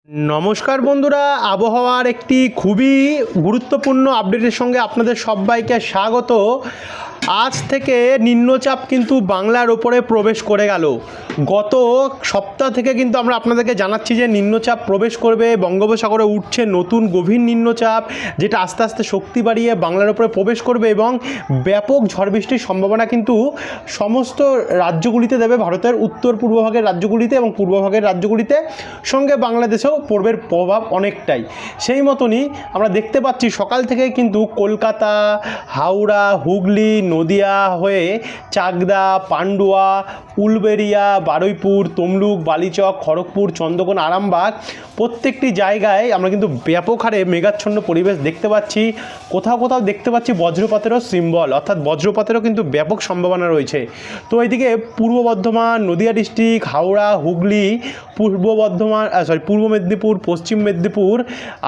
নমস্কার বন্ধুরা, আবহাওয়ার একটি খুবই গুরুত্বপূর্ণ আপডেটের সঙ্গে আপনাদের সবাইকে স্বাগত। আজ থেকে নিম্নচাপ কিন্তু বাংলার ওপরে প্রবেশ করে গেল। গত সপ্তাহ থেকে কিন্তু আমরা আপনাদেরকে জানাচ্ছি যে নিম্নচাপ প্রবেশ করবে, বঙ্গোপসাগরে উঠছে নতুন গভীর নিম্নচাপ, যেটা আস্তে আস্তে শক্তি বাড়িয়ে বাংলার ওপরে প্রবেশ করবে এবং ব্যাপক ঝড় বৃষ্টির সম্ভাবনা কিন্তু সমস্ত রাজ্যগুলিতে দেবে, ভারতের উত্তর পূর্বভাগের রাজ্যগুলিতে এবং পূর্বভাগের রাজ্যগুলিতে, সঙ্গে বাংলাদেশেও পড়বে প্রভাব অনেকটাই। সেই মতনই আমরা দেখতে পাচ্ছি সকাল থেকে কিন্তু কলকাতা, হাওড়া, হুগলি, নদিয়া হয়ে চাকদা, পান্ডুয়া, উলবেড়িয়া, বারুইপুর, তমলুক, বালিচক, খড়গপুর, চন্দ্রকোনা, আরামবাগ প্রত্যেকটি জায়গায় আমরা কিন্তু ব্যাপক হারে মেঘাচ্ছন্ন পরিবেশ দেখতে পাচ্ছি। কোথাও কোথাও দেখতে পাচ্ছি বজ্রপাতেরও সিম্বল, অর্থাৎ বজ্রপাতেরও কিন্তু ব্যাপক সম্ভাবনা রয়েছে। তো এইদিকে পূর্ব বর্ধমান, নদিয়া ডিস্ট্রিক্ট, হাওড়া, হুগলি, পূর্ব মেদিনীপুর, পশ্চিম মেদিনীপুর,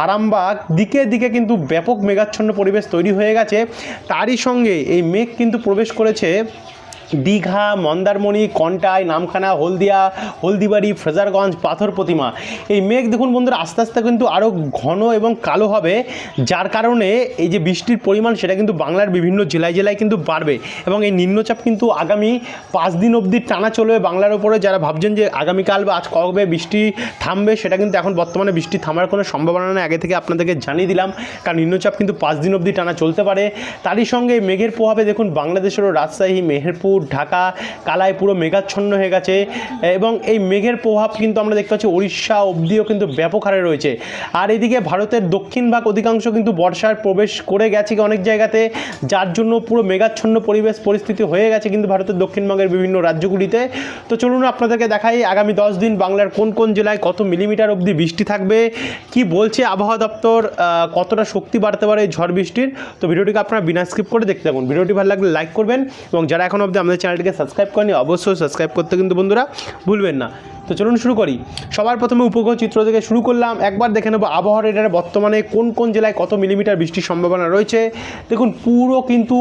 আরামবাগ দিকে দিকে কিন্তু ব্যাপক মেঘাচ্ছন্ন পরিবেশ তৈরি হয়ে গেছে। তারই সঙ্গে এই মেঘ কিন্তু প্রবেশ করেছে দীঘা, মন্দারমণি, কন্টাই, নামখানা, হলদিবাড়ি, ফ্রেজারগঞ্জ, পাথর প্রতিমা। এই মেঘ দেখুন বন্ধুরা আস্তে আস্তে কিন্তু আরও ঘন এবং কালো হবে, যার কারণে এই যে বৃষ্টির পরিমাণ সেটা কিন্তু বাংলার বিভিন্ন জেলায় জেলায় কিন্তু বাড়বে এবং এই নিম্নচাপ কিন্তু আগামী 5 দিন অবধি টানা চলবে বাংলার উপরে। যারা ভাবছেন যে আগামীকাল বা আজ কবে বৃষ্টি থামবে, সেটা কিন্তু এখন বর্তমানে বৃষ্টি থামার কোনো সম্ভাবনা নেই, আগে থেকে আপনাদেরকে জানিয়ে দিলাম, কারণ নিম্নচাপ কিন্তু 5 দিন অবধি টানা চলতে পারে। তারই সঙ্গে মেঘের প্রভাবে দেখুন বাংলাদেশেরও রাজশাহী, মেহেরপুর, ঢাকা, কালাই পুরো মেঘাচ্ছন্ন হয়ে গেছে এবং এই মেঘের প্রভাব কিন্তু আমরা দেখতে পাচ্ছি উড়িষ্যা অবধিও কিন্তু ব্যাপক হারে রয়েছে। আর এদিকে ভারতের দক্ষিণ ভাগ অধিকাংশ কিন্তু বর্ষার প্রবেশ করে গেছে অনেক জায়গাতে, যার জন্য পুরো মেঘাচ্ছন্ন পরিস্থিতি হয়ে গেছে কিন্তু ভারতের দক্ষিণবঙ্গের বিভিন্ন রাজ্যগুলিতে। তো চলুন আপনাদেরকে দেখাই আগামী 10 দিন বাংলার কোন কোন জেলায় কত মিলিমিটার অবধি বৃষ্টি থাকবে, কি বলছে আবহাওয়া দপ্তর, কতটা শক্তি বাড়তে পারে ঝড় বৃষ্টির। তো ভিডিওটিকে আপনারা বিনা স্কিপ করে দেখতে থাকুন। ভিডিওটি ভালো লাগলে লাইক করবেন এবং যারা এখন অবধি আমাদের চ্যানেলটিকে সাবস্ক্রাইব করেনি অবশ্যই সাবস্ক্রাইব করতে কিন্তু বন্ধুরা ভুলবেন না। তো চলুন শুরু করি। সবার প্রথমে উপগ্রহ চিত্র থেকে শুরু করলাম। একবার দেখে নেব আবহাওয়ার রেডারে বর্তমানে কোন কোন জেলায় কত মিলিমিটার বৃষ্টির সম্ভাবনা রয়েছে। দেখুন পুরো কিন্তু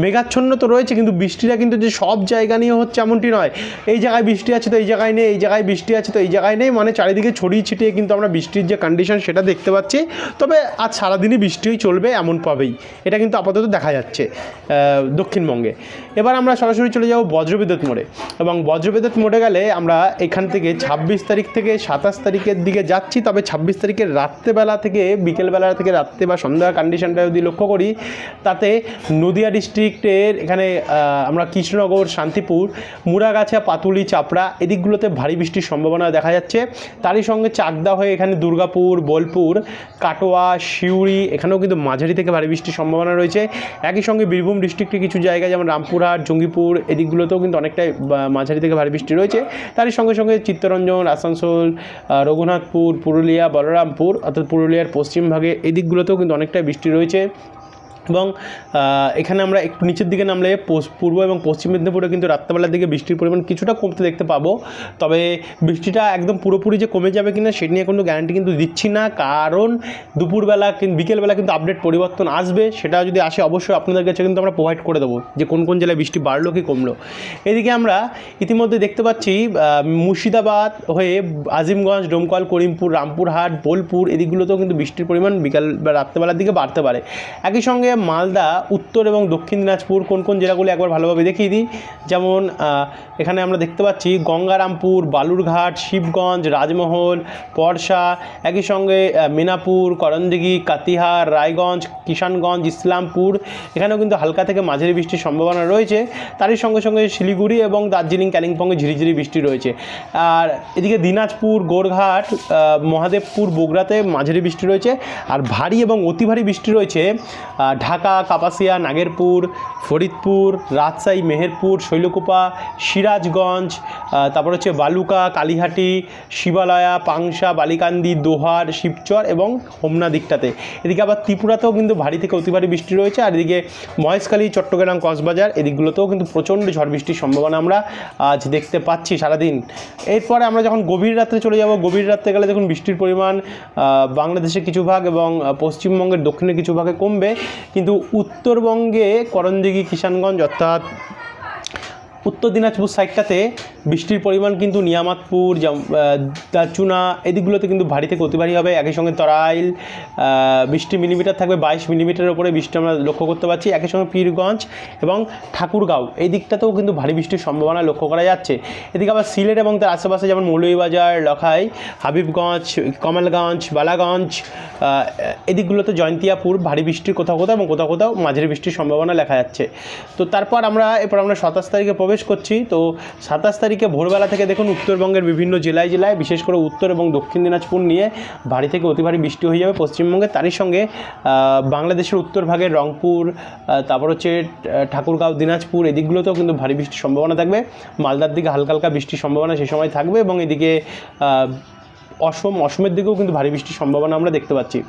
মেঘাচ্ছন্ন তো রয়েছে, কিন্তু বৃষ্টিটা কিন্তু যে সব জায়গা নিয়ে হচ্ছে এমনটি নয়। এই জায়গায় বৃষ্টি আছে তো এই জায়গায় নেই, এই জায়গায় বৃষ্টি আছে তো এই জায়গায় নেই, মানে চারিদিকে ছড়িয়ে ছিটিয়ে কিন্তু আমরা বৃষ্টির যে কন্ডিশন সেটা দেখতে পাচ্ছি। তবে আজ সারাদিনই বৃষ্টিই চলবে এমন পাবেই, এটা কিন্তু আপাতত দেখা যাচ্ছে দক্ষিণবঙ্গে। এবার আমরা সরাসরি চলে যাব বজ্রবিদ্যুৎ মোড়ে এবং বজ্রবিদ্যুৎ মোড়ে গেলে আমরা এখান থেকে 26 তারিখ থেকে 27 তারিখের দিকে যাচ্ছি। তবে 26 তারিখের রাত্রেবেলা থেকে বিকেলবেলা থেকে রাত্রে বা সন্ধ্যা কন্ডিশনটা যদি লক্ষ্য করি, তাতে নদিয়া ডিস্ট্রিক্টের এখানে আমরা কৃষ্ণনগর, শান্তিপুর, মুড়াগাছা, পাতুলি, চাপড়া এদিকগুলোতে ভারী বৃষ্টির সম্ভাবনা দেখা যাচ্ছে। তারই সঙ্গে চাকদা হয়ে এখানে দুর্গাপুর, বোলপুর, কাটোয়া, সিউড়ি এখানেও কিন্তু মাঝারি থেকে ভারী বৃষ্টির সম্ভাবনা রয়েছে। একই সঙ্গে বীরভূম ডিস্ট্রিক্টের কিছু জায়গায় যেমন রামপুরহাট, জঙ্গিপুর এদিকগুলোতেও কিন্তু অনেকটাই মাঝারি থেকে ভারী বৃষ্টি রয়েছে। তারই সঙ্গে সঙ্গে চিত্তরঞ্জন, আসানসোল, রঘুনাথপুর, পুরুলিয়া, বলরামপুর অর্থাৎ পুরুলিয়ার পশ্চিম ভাগে এই দিকগুলোতেও কিন্তু অনেকটাই বৃষ্টি রয়েছে। এবং এখানে আমরা একটু নিচের দিকে নামলে পূর্ব এবং পশ্চিম মেদিনীপুরে কিন্তু রাত্রেবেলার দিকে বৃষ্টির পরিমাণ কিছুটা কমতে দেখতে পাবো। তবে বৃষ্টিটা একদম পুরোপুরি যে কমে যাবে কিনা সেটা নিয়ে কোনো গ্যারান্টি কিন্তু দিচ্ছি না, কারণ দুপুরবেলা বিকেলবেলা কিন্তু আপডেট পরিবর্তন আসবে। সেটা যদি আসে অবশ্যই আপনাদের কাছে কিন্তু আমরা প্রোভাইড করে দেবো যে কোন কোন জেলায় বৃষ্টি বাড়লো কি কমলো। এদিকে আমরা ইতিমধ্যে দেখতে পাচ্ছি মুর্শিদাবাদ হয়ে আজিমগঞ্জ, ডোমকল, করিমপুর, রামপুরহাট, বোলপুর এদিকগুলোতেও কিন্তু বৃষ্টির পরিমাণ বিকাল বা রাত্রেবেলার দিকে বাড়তে পারে। একই সঙ্গে মালদা, উত্তর এবং দক্ষিণ দিনাজপুর কোন কোন জেলাগুলো একবার ভালোভাবে দেখিয়ে দিই। যেমন এখানে আমরা দেখতে পাচ্ছি গঙ্গারামপুর, বালুরঘাট, শিবগঞ্জ, রাজমহল, পরশা, একই সঙ্গে মিনাপুর, করণদিঘি, কাতিহার, রায়গঞ্জ, কিষানগঞ্জ, ইসলামপুর এখানেও কিন্তু হালকা থেকে মাঝারি বৃষ্টির সম্ভাবনা রয়েছে। তারই সঙ্গে সঙ্গে শিলিগুড়ি এবং দার্জিলিং, কালিম্পংয়ে ঝিরিঝিরি বৃষ্টি রয়েছে। আর এদিকে দিনাজপুর, গোরঘাট, মহাদেবপুর, বগুড়াতে মাঝারি বৃষ্টি রয়েছে। আর ভারী এবং অতি ভারী বৃষ্টি রয়েছে ঢাকা, কাপাসিয়া, নাগেরপুর, ফরিদপুর, রাজশাহী, মেহেরপুর, শৈলকুপা, সিরাজগঞ্জ, তারপর হচ্ছে বালুকা, কালীহাটি, শিবালয়া, পাংশা, বালিকান্দি, দোহার, শিবচর এবং হোমনা দিকটাতে। এদিকে আবার ত্রিপুরাতেও কিন্তু ভারী থেকে অতি ভারী বৃষ্টি রয়েছে। আর এদিকে মহেশখালী, চট্টগ্রাম, কক্সবাজার এদিকগুলোতেও কিন্তু প্রচণ্ড ঝড় বৃষ্টির সম্ভাবনা আমরা আজ দেখতে পাচ্ছি সারাদিন। এরপরে আমরা যখন গভীর রাত্রে চলে যাব, গভীর রাত্রে গেলে দেখুন বৃষ্টির পরিমাণ বাংলাদেশের কিছু ভাগ এবং পশ্চিমবঙ্গের দক্ষিণের কিছু ভাগে কমবে, কিন্তু উত্তরবঙ্গে করণদিঘি, কিষানগঞ্জ অর্থাৎ উত্তর দিনাজপুর সাইডটাতে বৃষ্টির পরিমাণ কিন্তু নিয়ামতপুর, দারচুনা এদিকগুলোতে কিন্তু ভারী থেকে অতি ভারী হবে। একই সঙ্গে তরাইল বৃষ্টি মিলিমিটার থাকবে 22 মিলিমিটারের উপরে বৃষ্টি আমরা লক্ষ্য করতে পারছি। একই সঙ্গে পীরগঞ্জ এবং ঠাকুরগাঁও এই দিকটাতেও কিন্তু ভারী বৃষ্টির সম্ভাবনা লক্ষ্য করা যাচ্ছে। এদিকে আবার সিলেট এবং তার আশেপাশে যেমন মৌলভীবাজার, লখাই, হাবিবগঞ্জ, কমলগঞ্জ, বালাগঞ্জ এদিকগুলোতে জয়ন্তিয়াপুর ভারী বৃষ্টির কোথাও কোথাও এবং কোথাও কোথাও মাঝারি বৃষ্টির সম্ভাবনা দেখা যাচ্ছে। তো তারপর আমরা 27 তারিখে প্রবেশ করছি। তো 27 তারিখে ভোরবেলা থেকে দেখুন উত্তরবঙ্গের বিভিন্ন জেলায় জেলায় বিশেষ করে উত্তর এবং দক্ষিণ দিনাজপুর নিয়ে ভারী থেকে অতি ভারী বৃষ্টি হয়ে যাবে পশ্চিমবঙ্গে। তারই সঙ্গে বাংলাদেশের উত্তর ভাগের রংপুর, তারপর হচ্ছে ঠাকুরগাঁও, দিনাজপুর এদিকগুলোতেও কিন্তু ভারী বৃষ্টির সম্ভাবনা থাকবে। মালদার দিকে হালকা হালকা বৃষ্টির সম্ভাবনা সেই সময় থাকবে এবং এদিকে অসমের দিকেও কিন্তু ভারী বৃষ্টির সম্ভাবনা আমরা দেখতে পাচ্ছি।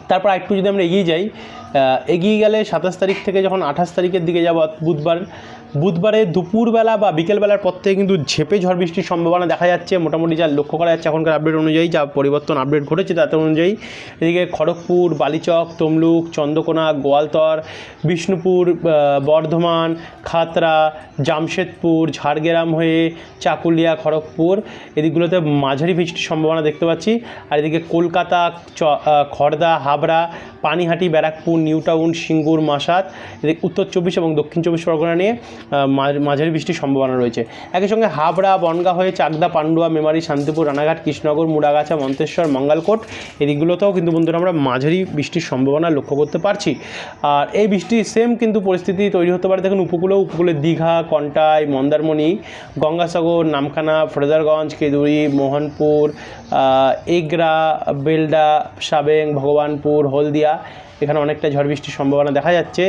তারপর একটু যদি আমরা এগিয়ে গেলে 27 তারিখ থেকে যখন 28 তারিখের দিকে যাব বুধবারে দুপুরবেলা বা বিকেলবেলার পর থেকে কিন্তু ঝেঁপে ঝড় বৃষ্টির সম্ভাবনা দেখা যাচ্ছে। মোটামুটি যা লক্ষ্য করা যাচ্ছে এখনকার আপডেট অনুযায়ী, যা আপডেট ঘটেছে তাতে অনুযায়ী এদিকে খড়গপুর, বালিচক, তমলুক, চন্দ্রকোনা, গোয়ালতর, বিষ্ণুপুর, বর্ধমান, খাতড়া, জামশেদপুর, ঝাড়গ্রাম হয়ে চাকুলিয়া, খড়গপুর এদিকগুলোতে মাঝারি বৃষ্টির সম্ভাবনা দেখতে পাচ্ছি। আর এদিকে কলকাতা, খড়দা, হাবড়া, পানিহাটি, ব্যারাকপুর, নিউ টাউন, সিঙ্গুর, মাসাত এদিকে উত্তর 24 এবং দক্ষিণ 24 পরগনা নিয়ে মাঝারি বৃষ্টির সম্ভাবনা রয়েছে। একই সঙ্গে হাবড়া, বনগাঁ হয়ে চাকদা, পান্ডুয়া, মেমারি, শান্তিপুর, রানাঘাট, কৃষ্ণনগর, মুড়াগাছা, মন্তেশ্বর, মঙ্গলকোট এদিকগুলোতেও কিন্তু বন্ধুরা আমরা মাঝারি বৃষ্টির সম্ভাবনা লক্ষ্য করতে পারছি। আর এই বৃষ্টির সেম কিন্তু পরিস্থিতি তৈরি হতে পারে দেখুন উপকূলে দীঘা, কন্টাই, মন্দারমণি, গঙ্গাসাগর, নামখানা, ফ্রেজারগঞ্জ, কেদুরি, মোহনপুর, এগরা, বেলডা, সাবেং, ভগবানপুর, হলদিয়া এখানে অনেকটা ঝড় বৃষ্টির সম্ভাবনা দেখা যাচ্ছে।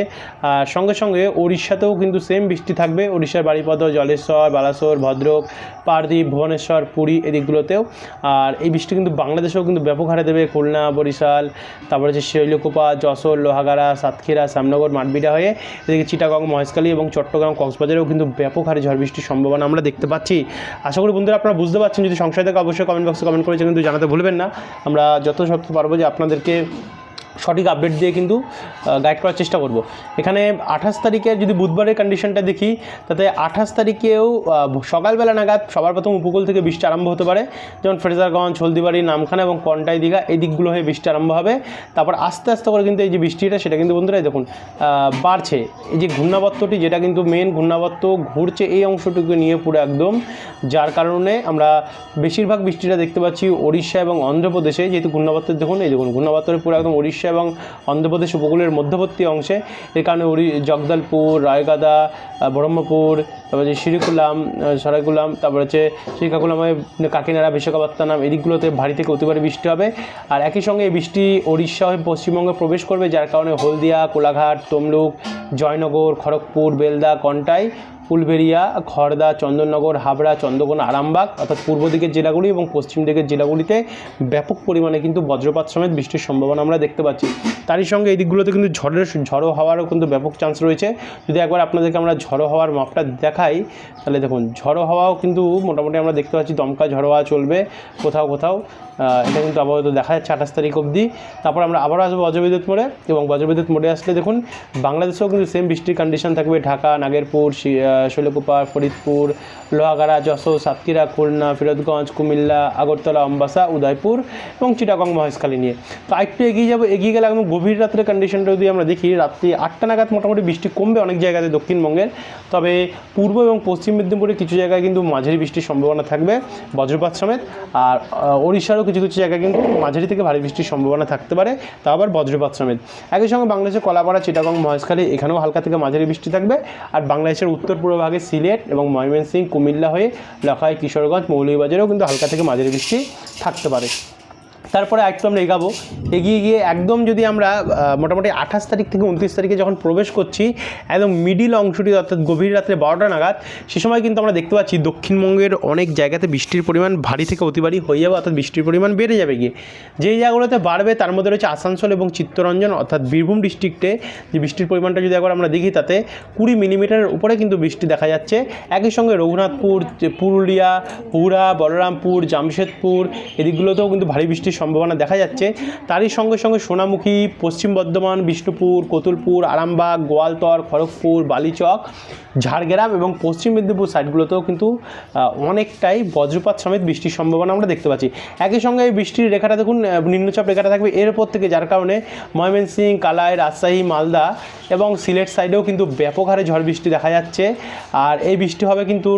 আর সঙ্গে সঙ্গে উড়িষ্যাতেও কিন্তু সেম বৃষ্টি থাকবে। উড়িষ্যার বারিপদ, জলেশ্বর, বালাসোর, ভদ্রক, পারদ্বীপ, ভুবনেশ্বর, পুরী এদিকগুলোতেও। আর এই বৃষ্টি কিন্তু বাংলাদেশেও কিন্তু ব্যাপক হারে দেবে। খুলনা, বরিশাল, তারপরে হচ্ছে শৈলকুপা, যশোর, লোহাগাড়া, সাতক্ষীরা, শ্যামনগর, মাঠবিড়া হয়ে এদিকে চিটাগং, মহেশখালী এবং চট্টগ্রাম, কক্সবাজারেও কিন্তু ব্যাপক হারে ঝড় বৃষ্টির সম্ভাবনা আমরা দেখতে পাচ্ছি। আশা করি বন্ধুরা আপনারা বুঝতে পারছেন। যদি সংশয় থাকে অবশ্যই কমেন্ট বক্সে কমেন্ট করেছে কিন্তু জানাতে ভুলবেন না। আমরা যত সত্য পারবো যে আপনাদেরকে সঠিক আপডেট দিয়ে কিন্তু গাইড করার চেষ্টা করব। এখানে 28 তারিখের যদি বুধবারের কন্ডিশনটা দেখি তাতে 28 তারিখেও সকালবেলা নাগাদ সবার প্রথম উপকূল থেকে বৃষ্টি আরম্ভ হতে পারে, যেমন ফ্রেজারগঞ্জ, হলদিবাড়ি, নামখানা এবং কন্টাই, দীঘা এই দিকগুলো হয়ে বৃষ্টি আরম্ভ হবে। তারপর আস্তে আস্তে করে কিন্তু এই যে বৃষ্টিটা সেটা কিন্তু বন্ধুরা দেখুন বাড়ছে। এই যে ঘূর্ণাবর্তটি যেটা কিন্তু মেন ঘূর্ণাবর্ত ঘুরছে এই অংশটুকু নিয়ে পুরো একদম, যার কারণে আমরা বেশিরভাগ বৃষ্টিটা দেখতে পাচ্ছি ওড়িশা এবং অন্ধ্রপ্রদেশে। যেহেতু ঘূর্ণাবর্তের দেখুন ঘূর্ণাবর্তের পুরো একদম ওড়িশা এবং অন্ধ্রপ্রদেশ উপকূলের মধ্যবর্তী অংশে, এর কারণে জগদলপুর, রায়গদা, ব্রহ্মপুর, তারপরে যে শ্রীকুলাম, সরাইকুলাম, তারপরে হচ্ছে শ্রীকাকুলামে কাকিনাড়া, বিশাখাপত্তনম এদিকগুলোতে ভারী থেকে অতি ভারী বৃষ্টি হবে। আর একই সঙ্গে এই বৃষ্টি ওড়িশা হয়ে পশ্চিমবঙ্গে প্রবেশ করবে, যার কারণে হলদিয়া, কোলাঘাট, তমলুক, জয়নগর, খড়গপুর, বেলদা, কন্টাই, উলবেড়িয়া, খড়দা, চন্দননগর, হাবড়া, চন্দ্রকোনা, আরামবাগ অর্থাৎ পূর্ব দিকের জেলাগুলি এবং পশ্চিম দিকের জেলাগুলিতে ব্যাপক পরিমাণে কিন্তু বজ্রপাত সমেত বৃষ্টির সম্ভাবনা আমরা দেখতে পাচ্ছি। তারই সঙ্গে এই দিকগুলোতে কিন্তু ঝড়ো হাওয়ারও কিন্তু ব্যাপক চান্স রয়েছে। যদি একবার আপনাদেরকে আমরা ঝড়ো হাওয়ার মাপটা দেখাই তাহলে দেখুন ঝড়ো হাওয়াও কিন্তু মোটামুটি আমরা দেখতে পাচ্ছি দমকা ঝড়ো হাওয়া চলবে কোথাও কোথাও। এটা কিন্তু আপাতত দেখা যাচ্ছে 28 তারিখ অবধি। তারপর আমরা আবারও আসবো বজ্রবিদ্যুৎ মোড়ে, এবং বজ্রবিদ্যুৎ মোড়ে আসলে দেখুন বাংলাদেশেও কিন্তু সেম বৃষ্টির কন্ডিশন থাকবে। ঢাকা, নাগেরপুর, শৈলকুপা, ফরিদপুর, লোহাগাড়া, যশোর, সাতক্ষীরা, খুলনা, ফিরোজগঞ্জ, কুমিল্লা, আগরতলা, অম্বাসা, উদয়পুর এবং চিটাগং, মহেশখালী নিয়ে। তো একটু এগিয়ে গেলে একদম গভীর রাত্রের কন্ডিশনটা যদি আমরা দেখি রাত্রি 8টা নাগাদ মোটামুটি বৃষ্টি কমবে অনেক জায়গাতে দক্ষিণবঙ্গের। তবে পূর্ব এবং পশ্চিম মেদিনীপুরের কিছু জায়গায় কিন্তু মাঝারি বৃষ্টির সম্ভাবনা থাকবে বজ্রপাত সমেত। আর ওড়িশারও কিছু কিছু জায়গায় কিন্তু মাঝারি থেকে ভারী বৃষ্টির সম্ভাবনা থাকতে পারে, তা আবার বজ্রপাত সমেত। একই সঙ্গে বাংলাদেশের কলাপাড়া, চিটাগং, মহেশখালী এখানেও হালকা থেকে মাঝারি বৃষ্টি থাকবে। আর বাংলাদেশের উত্তর পূর্ব ভাগে সিলেট এবং ময়মনসিংহ, কুমিল্লা হয়ে লখাই, কিশোরগঞ্জ, মৌলভীবাজারেও কিন্তু হালকা থেকে মাঝারি বৃষ্টি থাকতে পারে। তারপরে একটু আমরা এগিয়ে গিয়ে একদম যদি আমরা মোটামুটি 28 তারিখ থেকে 29 তারিখে যখন প্রবেশ করছি একদম মিডিল অংশটি অর্থাৎ গভীর রাত্রে 12টা নাগাদ, সে সময় কিন্তু আমরা দেখতে পাচ্ছি দক্ষিণবঙ্গের অনেক জায়গাতে বৃষ্টির পরিমাণ ভারী থেকে অতি ভারী হয়ে যাবে, অর্থাৎ বৃষ্টির পরিমাণ বেড়ে যাবে গিয়ে। যেই জায়গাগুলোতে বাড়বে তার মধ্যে রয়েছে আসানসোল এবং চিত্তরঞ্জন অর্থাৎ বীরভূম ডিস্ট্রিক্টে যে বৃষ্টির পরিমাণটা যদি একবার আমরা দেখি তাতে 20 মিলিমিটারের উপরে কিন্তু বৃষ্টি দেখা যাচ্ছে। একই সঙ্গে রঘুনাথপুর, পুরুলিয়া, হুড়া, বলরামপুর, জামশেদপুর এদিকগুলোতেও কিন্তু ভারী বৃষ্টির সম্ভাবনা দেখা যাচ্ছে। তারই সঙ্গে সঙ্গে সোনামুখী, পশ্চিম বর্ধমান, বিষ্ণুপুর, কতুলপুর, আরামবাগ, গোয়ালতর, খড়গপুর, বালিচক, ঝাড়গ্রাম এবং পশ্চিম মেদিনীপুর সাইডগুলোতেও কিন্তু অনেকটাই বজ্রপাত সমেত বৃষ্টির সম্ভাবনা আমরা দেখতে পাচ্ছি। একই সঙ্গে এই বৃষ্টির রেখাটা দেখুন, নিম্নচাপ রেখাটা থাকবে এর ওপর থেকে, যার কারণে ময়মনসিংহ, কালাই, রাজশাহী, মালদা এবং সিলেট সাইডেও কিন্তু ব্যাপক হারে ঝড় বৃষ্টি দেখা যাচ্ছে। আর এই বৃষ্টি হবে কিন্তু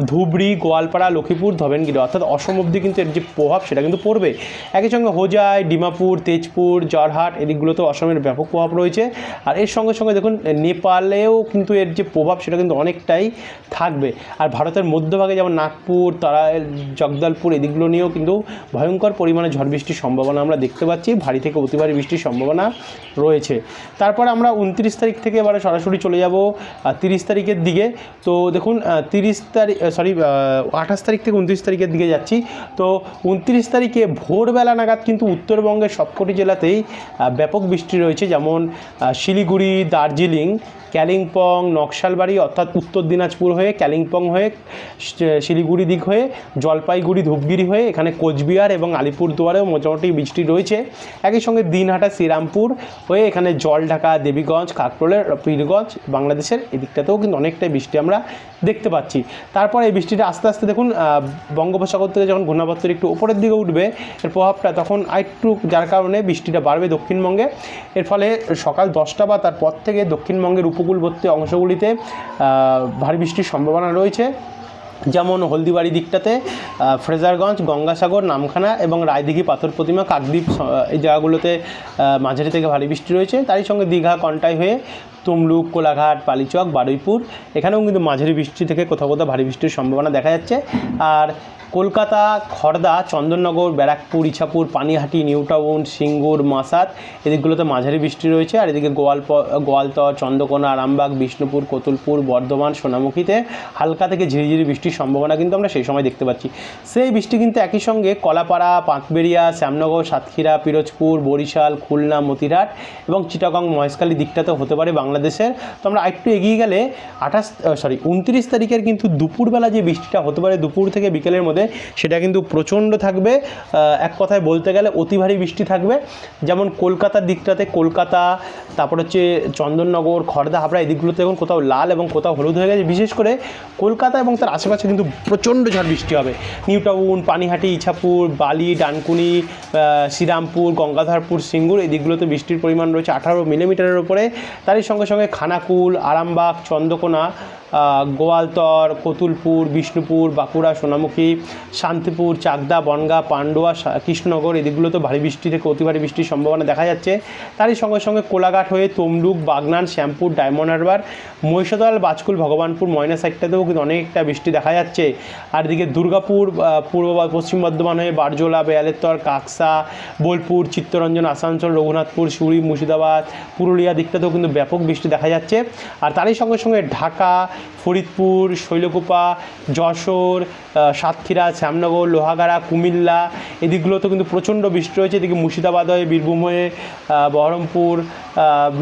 ধুবড়ি, গোয়ালপাড়া, লক্ষ্মীপুর, ধবেনগিরি, অর্থাৎ অসম অবধি কিন্তু এর যে প্রভাব সেটা কিন্তু পড়বে। একই সঙ্গে হোজাই, ডিমাপুর, তেজপুর, জরহাট এদিকগুলোতেও অসমের ব্যাপক প্রভাব রয়েছে। আর এর সঙ্গে সঙ্গে দেখুন নেপালেও কিন্তু এর যে প্রভাব সেটা কিন্তু অনেকটাই থাকবে। আর ভারতের মধ্যভাগে যেমন নাগপুর, তারাইল, জগদলপুর এদিকগুলো নিয়েও কিন্তু ভয়ঙ্কর পরিমাণে ঝড় বৃষ্টির সম্ভাবনা আমরা দেখতে পাচ্ছি, ভারী থেকে অতি ভারী বৃষ্টির সম্ভাবনা রয়েছে। তারপর আমরা 29 তারিখ থেকে এবারে সরাসরি চলে যাব 30 তারিখের দিকে। তো দেখুন 28 তারিখ থেকে 29 তারিখের দিকে যাচ্ছি। তো 29 তারিখে ভোরবেলা নাগাদ কিন্তু উত্তরবঙ্গের সবকটি জেলাতেই ব্যাপক বৃষ্টি রয়েছে, যেমন শিলিগুড়ি, দার্জিলিং, কালিম্পং, নকশালবাড়ি অর্থাৎ উত্তর দিনাজপুর হয়ে কালিম্পং হয়ে শিলিগুড়ি দিক হয়ে জলপাইগুড়ি, ধূপগিরি হয়ে এখানে কোচবিহার এবং আলিপুরদুয়ারেও মোটামুটি বৃষ্টি রয়েছে। একই সঙ্গে দিনহাটা, শ্রীরামপুর হয়ে এখানে জলঢাকা, দেবীগঞ্জ, কাকরোলের পীরগঞ্জ বাংলাদেশের এদিকটাতেও কিন্তু অনেকটাই বৃষ্টি আমরা দেখতে পাচ্ছি। তারপর এই বৃষ্টিটা আস্তে আস্তে দেখুন বঙ্গোপসাগর থেকে যখন ঘূর্ণাবর্তের একটু উপরের দিকে উঠবে এর প্রভাবটা তখন আরেকটু, যার কারণে বৃষ্টিটা বাড়বে দক্ষিণবঙ্গে। এর ফলে সকাল 10টা বা তারপর থেকে দক্ষিণবঙ্গের উপকূলবর্তী অংশগুলিতে ভারী বৃষ্টির সম্ভাবনা রয়েছে, যেমন হলদিবাড়ি দিকটাতে, ফ্রেজারগঞ্জ, গঙ্গাসাগর, নামখানা এবং রায়দিঘি, পাথর প্রতিমা, কাকদ্বীপ এই জায়গাগুলোতে মাঝারি থেকে ভারী বৃষ্টি রয়েছে। তারই সঙ্গে দীঘা, কন্টাই হয়ে তমলুক, কোলাঘাট, বালিচক, বারুইপুর এখানেও কিন্তু মাঝারি বৃষ্টি থেকে কোথাও কোথাও ভারী বৃষ্টির সম্ভাবনা দেখা যাচ্ছে। আর কলকাতা, খড়দা, চন্দননগর, ব্যারাকপুর, ইছাপুর, পানিহাটি, নিউ টাউন, সিঙ্গুর, মাসাত এদিকগুলোতে মাঝারি বৃষ্টি রয়েছে। আর এদিকে গোয়ালতর, চন্দ্রকোনা, আরামবাগ, বিষ্ণুপুর, কতুলপুর, বর্ধমান, সোনামুখীতে হালকা থেকে ঝিরিঝিরি বৃষ্টির সম্ভাবনা কিন্তু আমরা সেই সময় দেখতে পাচ্ছি। সেই বৃষ্টি কিন্তু একই সঙ্গে কলাপাড়া, পাঁচবেড়িয়া, শ্যামনগর, সাতক্ষীরা, পিরোজপুর, বরিশাল, খুলনা, মতিরহাট এবং চিটাগং, মহেশখালী দিকটাতেও হতে পারে বাংলাদেশের। তো আমরা একটু এগিয়ে গেলে 29 তারিখের কিন্তু দুপুরবেলা যে বৃষ্টিটা হতে পারে দুপুর থেকে বিকেলের মধ্যে, সেটা কিন্তু প্রচণ্ড থাকবে। এক কথায় বলতে গেলে অতি ভারী বৃষ্টি থাকবে। যেমন কলকাতার দিকটাতে, কলকাতা, তারপর হচ্ছে চন্দননগর, খড়দা, হাবড়া এদিকগুলোতে এখন কোথাও লাল এবং কোথাও হলুদ হয়ে গেছে। বিশেষ করে কলকাতা এবং তার আশেপাশে কিন্তু প্রচণ্ড ঝড় বৃষ্টি হবে। নিউ টাউন, পানিহাটি, ইছাপুর, বালি, ডানকুনি, শ্রীরামপুর, গঙ্গাধরপুর, সিঙ্গুর এই দিকগুলোতে বৃষ্টির পরিমাণ রয়েছে 18 মিলিমিটারের উপরে। তারই সঙ্গে সঙ্গে খানাকুল, আরামবাগ, চন্দ্রকোনা, গোয়ালতর, কতুলপুর, বিষ্ণুপুর, বাঁকুড়া, সোনামুখী, শান্তিপুর, চাকদা, বনগাঁ, পান্ডুয়া, কৃষ্ণনগর এদিকগুলোতে ভারী বৃষ্টি থেকে অতি ভারী বৃষ্টির সম্ভাবনা দেখা যাচ্ছে। তারই সঙ্গে সঙ্গে কোলাঘাট হয়ে তমলুক, বাগনান, শ্যামপুর, ডায়মন্ড হারবার, মহিষাদল, বাজকুল, ভগবানপুর, ময়না সাইডটাতেও কিন্তু অনেকটা বৃষ্টি দেখা যাচ্ছে। আর এদিকে দুর্গাপুর, পূর্ব পশ্চিম বর্ধমান হয়ে বারজোলা, বেয়ালেরতর, কাকসা, বোলপুর, চিত্তরঞ্জন, আসানসোল, রঘুনাথপুর, সিউড়ি, মুর্শিদাবাদ, পুরুলিয়া দিকটাতেও কিন্তু ব্যাপক বৃষ্টি দেখা যাচ্ছে। আর তারই সঙ্গে সঙ্গে ঢাকা, ফরিদপুর, শৈলকুপা, যশোর, সাতক্ষীরা, শ্যামনগর, লোহাগাড়া, কুমিল্লা এদিকগুলোতেও কিন্তু প্রচণ্ড বৃষ্টি রয়েছে। এদিকে মুর্শিদাবাদ হয়ে, বীরভূম হয়ে, বহরমপুর,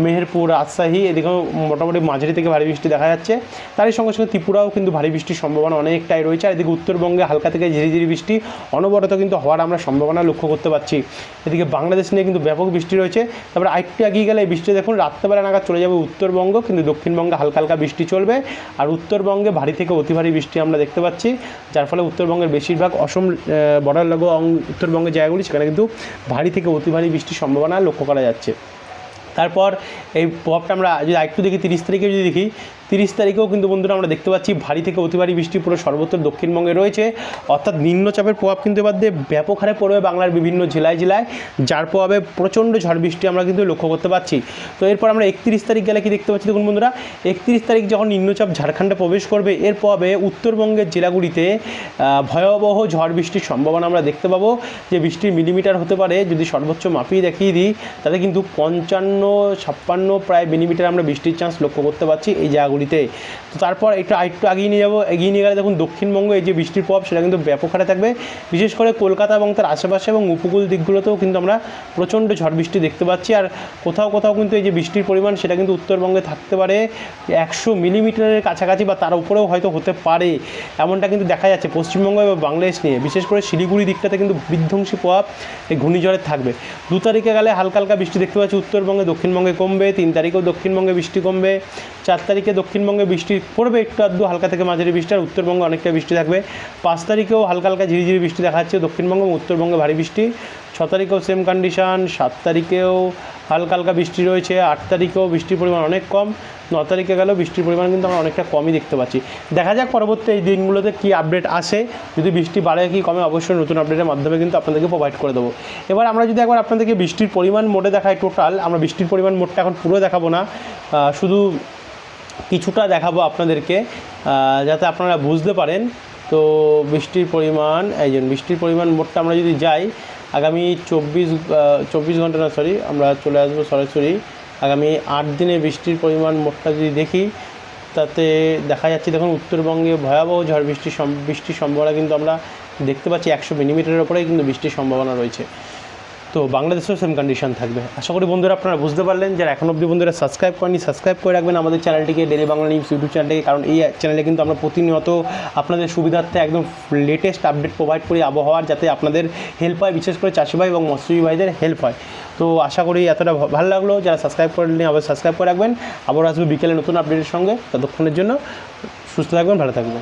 মেহেরপুর, রাজশাহী এদিকেও মোটামুটি মাঝারি থেকে ভারী বৃষ্টি দেখা যাচ্ছে। তারই সঙ্গে সঙ্গে ত্রিপুরাও কিন্তু ভারী বৃষ্টির সম্ভাবনা অনেকটাই রয়েছে। আর এদিকে উত্তরবঙ্গে হালকা থেকে ঝিরিঝিরি বৃষ্টি অনবরত কিন্তু হওয়ার আমরা সম্ভাবনা লক্ষ্য করতে পারছি। এদিকে বাংলাদেশ নিয়ে কিন্তু ব্যাপক বৃষ্টি রয়েছে। তারপরে আরেকটু এগিয়ে গেলে এই বৃষ্টি দেখুন রাত্রেবেলা নাগাদ চলে যাবে উত্তরবঙ্গ, কিন্তু দক্ষিণবঙ্গে হালকা হালকা বৃষ্টি চলবে। আর উত্তরবঙ্গে ভারী থেকে অতি ভারী বৃষ্টি আমরা দেখতে পাচ্ছি, যার ফলে উত্তরবঙ্গের বেশিরভাগ অসম বর্ডার লাগোয়া উত্তরবঙ্গের জায়গাগুলি সেখানে কিন্তু ভারী থেকে অতি ভারী বৃষ্টির সম্ভাবনা লক্ষ্য করা যাচ্ছে। তারপর এই প্রভাবটা আমরা যদি আরেকটু দেখি 30 তারিখে যদি দেখি, 30 তারিখেও কিন্তু বন্ধুরা আমরা দেখতে পাচ্ছি ভারী থেকে অতি ভারী বৃষ্টি পুরো সর্বত্র দক্ষিণবঙ্গে রয়েছে। অর্থাৎ নিম্নচাপের প্রভাব কিন্তু এবার দিয়ে ব্যাপক হারে পড়বে বাংলার বিভিন্ন জেলায় জেলায়, যার প্রভাবে প্রচণ্ড ঝড় বৃষ্টি আমরা কিন্তু লক্ষ্য করতে পারছি। তো এরপর আমরা 31 তারিখ গেলে কি দেখতে পাচ্ছি দেখুন বন্ধুরা, 31 তারিখ যখন নিম্নচাপ ঝাড়খণ্ডে প্রবেশ করবে এর প্রভাবে উত্তরবঙ্গের জেলাগুলিতে ভয়াবহ ঝড় বৃষ্টির সম্ভাবনা আমরা দেখতে পাবো। যে বৃষ্টির মিলিমিটার হতে পারে যদি সর্বোচ্চ মাপিয়ে দেখিয়ে দিই, তাতে কিন্তু 55-56 প্রায় মিলিমিটার আমরা বৃষ্টির চান্স লক্ষ্য করতে পারছি এই জায়গাগুলি। শিলিগুড়িতে। তো তারপর একটু এগিয়ে নিয়ে যাবো, এগিয়ে নিয়ে গেলে দেখুন দক্ষিণবঙ্গ এই যে বৃষ্টির প্রভাব সেটা কিন্তু ব্যাপক হারে থাকবে, বিশেষ করে কলকাতা এবং তার আশেপাশে এবং উপকূল দিকগুলোতেও কিন্তু আমরা প্রচণ্ড ঝড় বৃষ্টি দেখতে পাচ্ছি। আর কোথাও কোথাও কিন্তু এই যে বৃষ্টির পরিমাণ সেটা কিন্তু উত্তরবঙ্গে থাকতে পারে 100 মিলিমিটারের কাছাকাছি বা তার উপরেও হয়তো হতে পারে, এমনটা কিন্তু দেখা যাচ্ছে পশ্চিমবঙ্গ এবং বাংলাদেশ নিয়ে। বিশেষ করে শিলিগুড়ি দিকটাতে কিন্তু বিধ্বংসী প্রভাব এই ঘূর্ণিঝড়ের থাকবে। 2 তারিখে গেলে হালকা হালকা বৃষ্টি দেখতে পাচ্ছি উত্তরবঙ্গে, দক্ষিণবঙ্গে কমবে। 3 তারিখেও দক্ষিণবঙ্গে বৃষ্টি কমবে। 4 তারিখে দক্ষিণবঙ্গে বৃষ্টি পড়বে একটু আধটু, হালকা থেকে মাঝারি বৃষ্টি, আর উত্তরবঙ্গে অনেকটা বৃষ্টি থাকবে। 5 তারিখেও হালকা হালকা ঝিরিঝিরি বৃষ্টি দেখা যাচ্ছে দক্ষিণবঙ্গ এবং উত্তরবঙ্গে ভারী বৃষ্টি। 6 তারিখেও সেম কন্ডিশন। 7 তারিখেও হালকা হালকা বৃষ্টি রয়েছে। 8 তারিখেও বৃষ্টির পরিমাণ অনেক কম। 9 তারিখে গেলেও বৃষ্টির পরিমাণ কিন্তু আমরা অনেকটা কমই দেখতে পাচ্ছি। দেখা যাক পরবর্তী এই দিনগুলোতে কী আপডেট আসে, যদি বৃষ্টি বাড়ে কি কমে অবশ্যই নতুন আপডেটের মাধ্যমে কিন্তু আপনাদেরকে প্রোভাইড করে দেবো। এবার আমরা যদি একবার আপনাদেরকে বৃষ্টির পরিমাণ মোটে দেখাই টোটাল, আমরা বৃষ্টির পরিমাণ মোটটা এখন পুরো দেখাবো না, শুধু কিছুটা দেখাবো আপনাদেরকে যাতে আপনারা বুঝতে পারেন। তো বৃষ্টির পরিমাণ বৃষ্টির পরিমাণ মোটটা আমরা যদি যাই আগামী 24 ঘন্টা না সরি আমরা চলে আসবো সরাসরি আগামী 8 দিনে বৃষ্টির পরিমাণ মোটটা যদি দেখি, তাতে দেখা যাচ্ছে দেখুন উত্তরবঙ্গে ভয়াবহ ঝড় বৃষ্টির সম্ভাবনা কিন্তু আমরা দেখতে পাচ্ছি। 100 মিলিমিটারের ওপরেই কিন্তু বৃষ্টির সম্ভাবনা রয়েছে। তো বাংলাদেশেও সেম কন্ডিশন থাকবে। আশা করি বন্ধুরা আপনারা বুঝতে পারলেন। যারা এখন অবধি বন্ধুরা সাবস্ক্রাইব করেনি সাবস্ক্রাইব করে রাখবেন আমাদের চ্যানেলটিকে, ডেলি বাংলা নিউজ ইউটিউব চ্যানেলটিকে, কারণ এই চ্যানেলে কিন্তু আমরা প্রতিনিয়ত আপনাদের সুবিধার্থে একদম লেটেস্ট আপডেট প্রোভাইড করি আবহাওয়ার, যাতে আপনাদের হেল্প হয়, বিশেষ করে চাষি ভাই এবং মৎস্যজীবী ভাইদের হেল্প হয়। তো আশা করি এতটা ভালো লাগলো। যারা সাবস্ক্রাইব করেননি আবার সাবস্ক্রাইব করে রাখবেন। আবার আসবে বিকেলে নতুন আপডেটের সঙ্গে। ততক্ষণের জন্য সুস্থ থাকবেন, ভালো থাকবেন।